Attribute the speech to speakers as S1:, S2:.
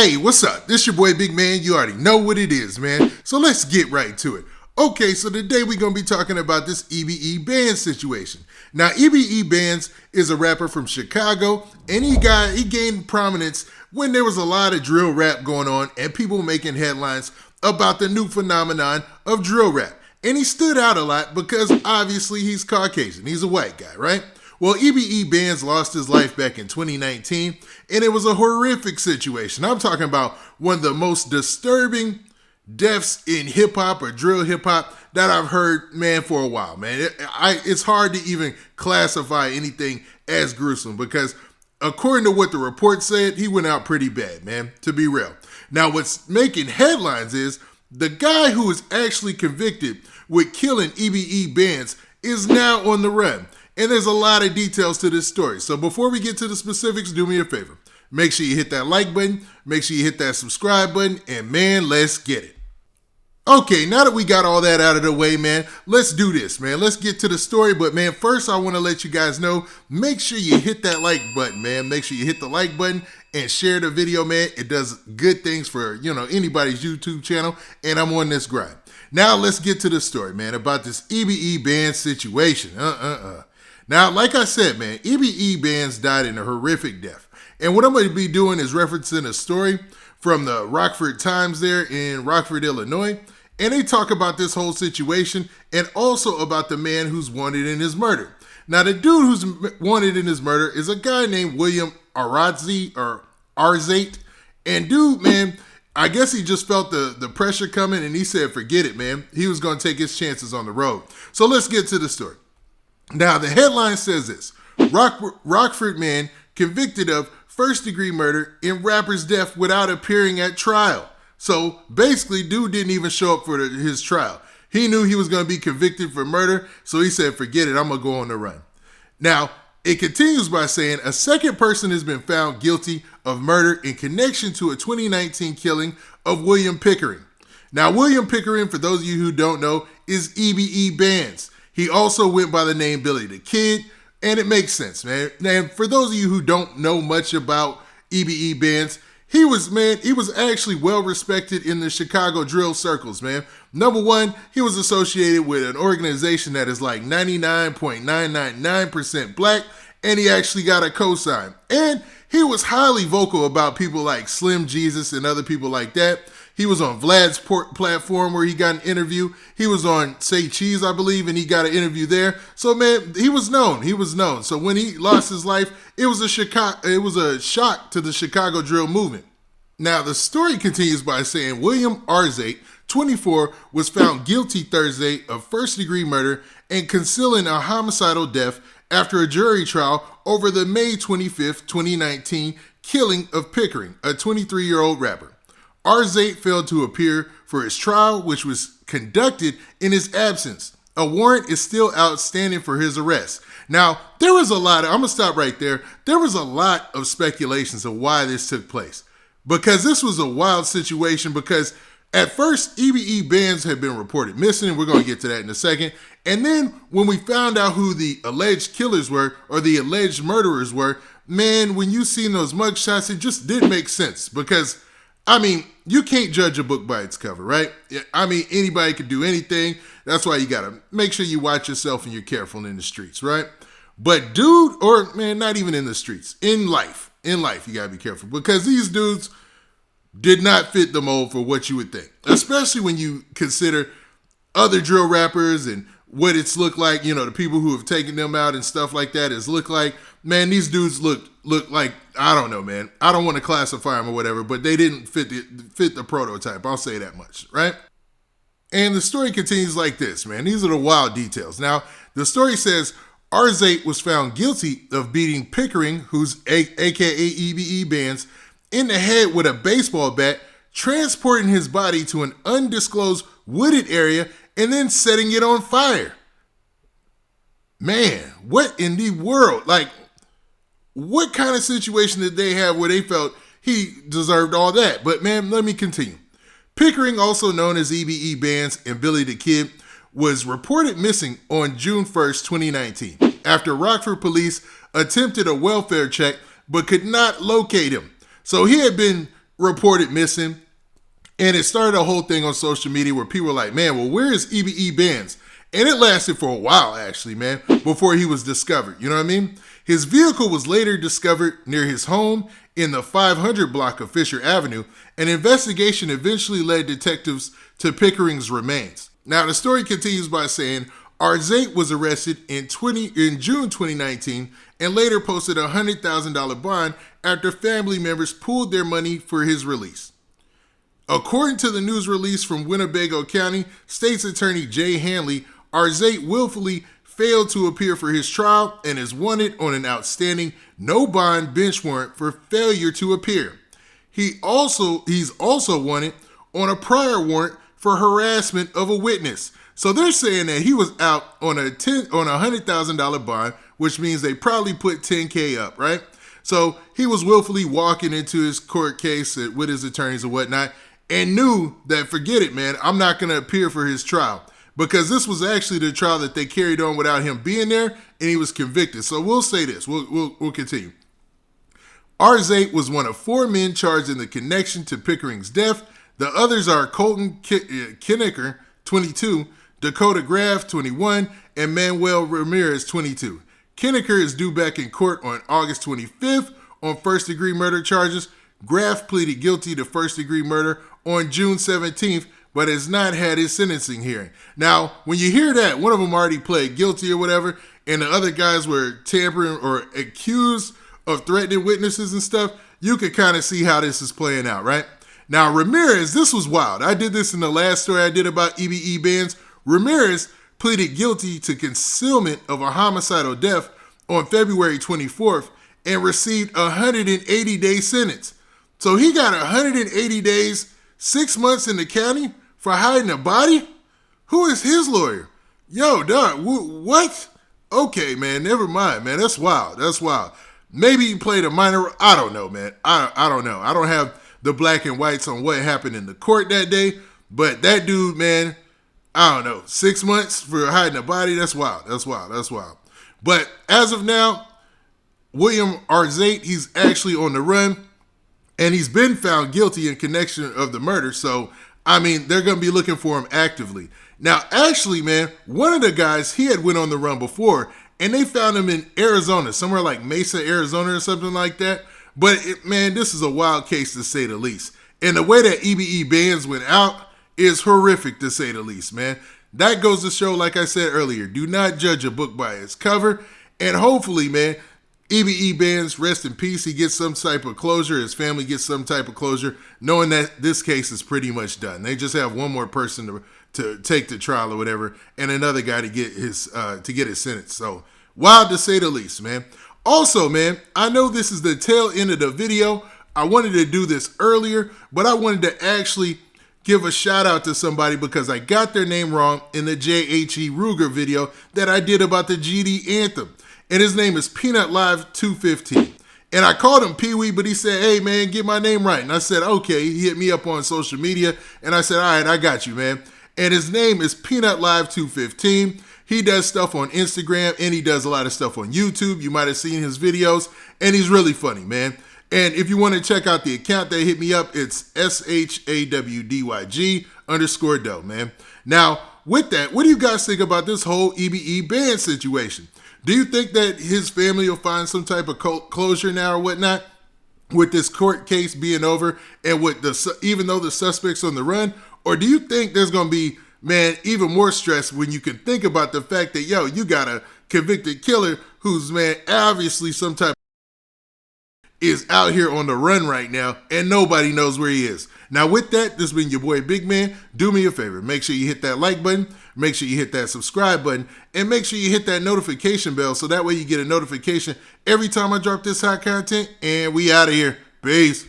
S1: Hey, what's up? This your boy Big Man. You already know what it is, man. So let's get right to it. Okay, so today we're going to be talking about this EBE Bandz situation. Now, EBE Bandz is a rapper from Chicago, and he gained prominence when there was a lot of drill rap going on and people making headlines about the new phenomenon of drill rap. And he stood out a lot because obviously he's Caucasian. He's a white guy, right? Well, EBE Bandz lost his life back in 2019, and it was a horrific situation. I'm talking about one of the most disturbing deaths in hip-hop or drill hip-hop that I've heard, man, for a while, man. It's hard to even classify anything as gruesome because according to what the report said, he went out pretty bad, man, to be real. Now, what's making headlines is the guy who was actually convicted with killing EBE Bandz is now on the run. And there's a lot of details to this story. So before we get to the specifics, do me a favor. Make sure you hit that like button, make sure you hit that subscribe button, and man, let's get it. Okay, now that we got all that out of the way, man, let's do this, man. Let's get to the story. But man, first I want to let you guys know, make sure you hit that like button, man. Make sure you hit the like button and share the video, man. It does good things for, anybody's YouTube channel, and I'm on this grind. Now let's get to the story, man, about this EBE Bandz situation. Now, like I said, man, EBE Bandz died in a horrific death. And what I'm going to be doing is referencing a story from the Rockford Times there in Rockford, Illinois. And they talk about this whole situation and also about the man who's wanted in his murder. Now, the dude who's wanted in his murder is a guy named William Arzate. And dude, man, I guess he just felt the pressure coming and he said, forget it, man. He was going to take his chances on the road. So let's get to the story. Now, the headline says this: Rockford man convicted of first-degree murder in rapper's death without appearing at trial. So basically, dude didn't even show up for his trial. He knew he was going to be convicted for murder, so he said, forget it, I'm going to go on the run. Now, it continues by saying a second person has been found guilty of murder in connection to a 2019 killing of William Pickering. Now, William Pickering, for those of you who don't know, is EBE Bandz. He also went by the name Billy the Kid, and it makes sense, man. And for those of you who don't know much about EBE Bandz, he was actually well respected in the Chicago drill circles, man. Number one, he was associated with an organization that is like 99.999% black, and he actually got a cosign. And he was highly vocal about people like Slim Jesus and other people like that. He was on Vlad's platform where he got an interview. He was on Say Cheese, I believe, and he got an interview there. So, man, he was known. So when he lost his life, it was a shock to the Chicago drill movement. Now, the story continues by saying William Arzate, 24, was found guilty Thursday of first-degree murder and concealing a homicidal death after a jury trial over the May 25th, 2019 killing of Pickering, a 23-year-old rapper. Arzate failed to appear for his trial, which was conducted in his absence. A warrant is still outstanding for his arrest. Now, I'm going to stop right there. There was a lot of speculations of why this took place. Because this was a wild situation because at first, EBE Bandz had been reported missing, and we're going to get to that in a second. And then when we found out who the alleged killers were or the alleged murderers were, man, when you seen those mugshots, it just didn't make sense because you can't judge a book by its cover, right? Anybody could do anything. That's why you got to make sure you watch yourself and you're careful in the streets, right? But dude, or man, not even in the streets, in life, you got to be careful because these dudes did not fit the mold for what you would think, especially when you consider other drill rappers and what it's looked like, the people who have taken them out and stuff like that is look like, man, these dudes look like, I don't know, man. I don't want to classify them or whatever, but they didn't fit the prototype. I'll say that much, right? And the story continues like this, man. These are the wild details. Now, the story says Arzate was found guilty of beating Pickering, who's aka EBE Bandz, in the head with a baseball bat, transporting his body to an undisclosed wooded area and then setting it on fire. Man, what in the world? Like, what kind of situation did they have where they felt he deserved all that? But man, let me continue. Pickering, also known as EBE Bandz and Billy the Kid, was reported missing on June 1st, 2019, after Rockford police attempted a welfare check but could not locate him. So he had been reported missing. And it started a whole thing on social media where people were like, man, well, where is EBE Bandz? And it lasted for a while, actually, man, before he was discovered. You know what I mean? His vehicle was later discovered near his home in the 500 block of Fisher Avenue. An investigation eventually led detectives to Pickering's remains. Now, the story continues by saying Arzate was arrested in June 2019 and later posted a $100,000 bond after family members pooled their money for his release. According to the news release from Winnebago County State's Attorney Jay Hanley, Arzate willfully failed to appear for his trial and is wanted on an outstanding no bond bench warrant for failure to appear. He's also wanted on a prior warrant for harassment of a witness. So they're saying that he was out on a $100,000 bond, which means they probably put $10K up, right? So he was willfully walking into his court case with his attorneys and whatnot, and knew that, forget it, man, I'm not going to appear for his trial. Because this was actually the trial that they carried on without him being there, and he was convicted. So we'll say this. We'll continue. Arzate was one of 4 men charged in the connection to Pickering's death. The others are Colton Kinnicker, 22, Dakota Graff, 21, and Manuel Ramirez, 22. Kinnicker is due back in court on August 25th on first-degree murder charges. Graff pleaded guilty to first-degree murder on June 17th, but has not had his sentencing hearing. Now, when you hear that, one of them already pled guilty or whatever, and the other guys were tampering or accused of threatening witnesses and stuff, you could kind of see how this is playing out, right? Now, Ramirez, this was wild. I did this in the last story I did about EBE Bandz. Ramirez pleaded guilty to concealment of a homicidal death on February 24th and received a 180-day sentence. So he got 180 days, 6 months in the county for hiding a body? Who is his lawyer? Yo, dog, what? Okay, man, never mind, man. That's wild. That's wild. Maybe he played a minor. I don't know, man. I don't know. I don't have the black and whites on what happened in the court that day. But that dude, man, I don't know. 6 months for hiding a body? That's wild. That's wild. That's wild. But as of now, William Arzate, he's actually on the run. And he's been found guilty in connection of the murder. So, I mean, they're going to be looking for him actively. Now, actually, man, one of the guys, he had went on the run before, and they found him in Arizona, somewhere like Mesa, Arizona or something like that. But, man, this is a wild case to say the least. And the way that EBE Bandz went out is horrific to say the least, man. That goes to show, like I said earlier, do not judge a book by its cover. And hopefully, man, EBE Bandz, rest in peace. He gets some type of closure. His family gets some type of closure, knowing that this case is pretty much done. They just have one more person to take the trial or whatever, and another guy to get his sentence. So wild to say the least, man. Also, man, I know this is the tail end of the video. I wanted to do this earlier, but I wanted to actually give a shout out to somebody because I got their name wrong in the J.H.E. Ruger video that I did about the GD anthem. And his name is Peanut Live 215. And I called him Pee-wee, but he said, hey, man, get my name right. And I said, okay. He hit me up on social media. And I said, all right, I got you, man. And his name is Peanut Live 215. He does stuff on Instagram, and he does a lot of stuff on YouTube. You might have seen his videos. And he's really funny, man. And if you want to check out the account that hit me up, it's SHAWDYG_doe, man. Now, with that, what do you guys think about this whole EBE Bandz situation? Do you think that his family will find some type of closure now or whatnot with this court case being over and with even though the suspect's on the run? Or do you think there's going to be, man, even more stress when you can think about the fact that, yo, you got a convicted killer who's, man, obviously some type is out here on the run right now and nobody knows where he is. Now with that, this has been your boy Big Man. Do me a favor, make sure you hit that like button, make sure you hit that subscribe button, and make sure you hit that notification bell so that way you get a notification every time I drop this hot content. And we out of here. Peace.